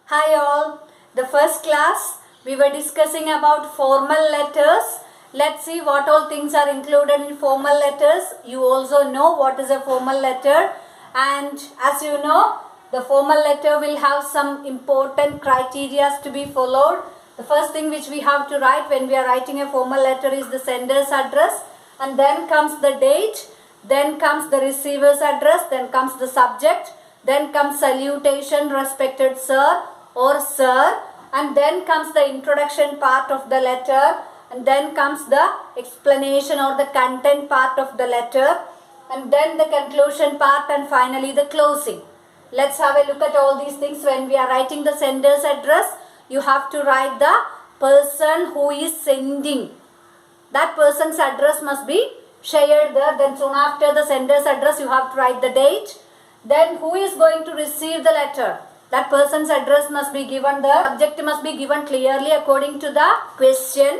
Hi all. The first class we were discussing about formal letters. Let's see what all things are included in formal letters. You also know what is a formal letter, and as you know, the formal letter will have some important criteria to be followed. The first thing which we have to write when we are writing a formal letter is the sender's address, and then comes the date, then comes the receiver's address, then comes the subject, then comes salutation, respected sir or sir, and then comes the introduction part of the letter, and then comes the explanation or the content part of the letter, and then the conclusion part, and finally the closing. Let's have a look at all these things. When we are writing the sender's address, you have to write the person who is sending. That person's address must be shared there. Then soon after the sender's address, you have to write the date. Then who is going to receive the letter? That person's address must be given there. Subject must be given clearly according to the question.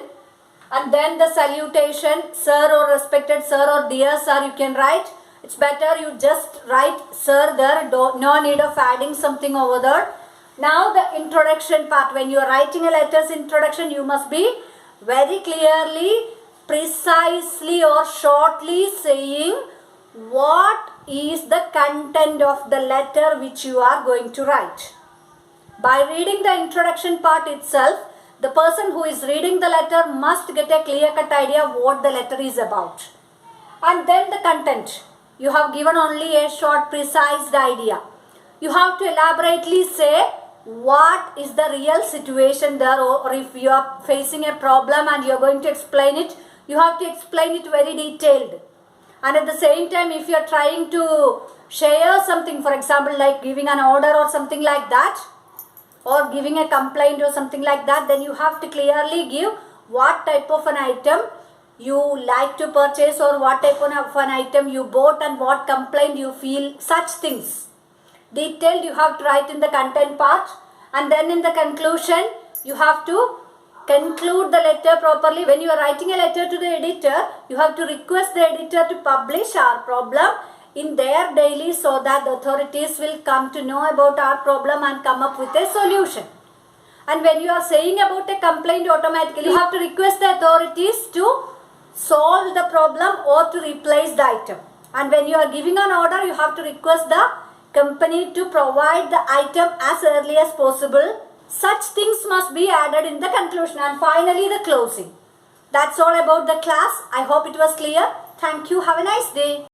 And then the salutation, sir or respected sir or dear sir, you can write. It's better you just write sir there. No need of adding something over there. Now the introduction part. When you are writing a letter's introduction, you must be very clearly, precisely or shortly saying what is the content of the letter which you are going to write. By reading the introduction part itself, the person who is reading the letter must get a clear-cut idea of what the letter is about. And then the content. You have given only a short, precise idea. You have to elaborately say what is the real situation there, or if you are facing a problem and you are going to explain it, you have to explain it very detailed. And at the same time, if you are trying to share something, for example, like giving an order or something like that, or giving a complaint or something like that, then you have to clearly give what type of an item you like to purchase, or what type of an item you bought, and what complaint you feel, such things. Detailed you have to write in the content part. And then in the conclusion, you have to conclude the letter properly. When you are writing a letter to the editor, you have to request the editor to publish our problem in their daily, so that the authorities will come to know about our problem and come up with a solution. And when you are saying about a complaint, automatically you have to request the authorities to solve the problem or to replace the item. And when you are giving an order, you have to request the company to provide the item as early as possible. Such things must be added in the conclusion, and finally the closing. That's all about the class. I hope it was clear. Thank you. Have a nice day.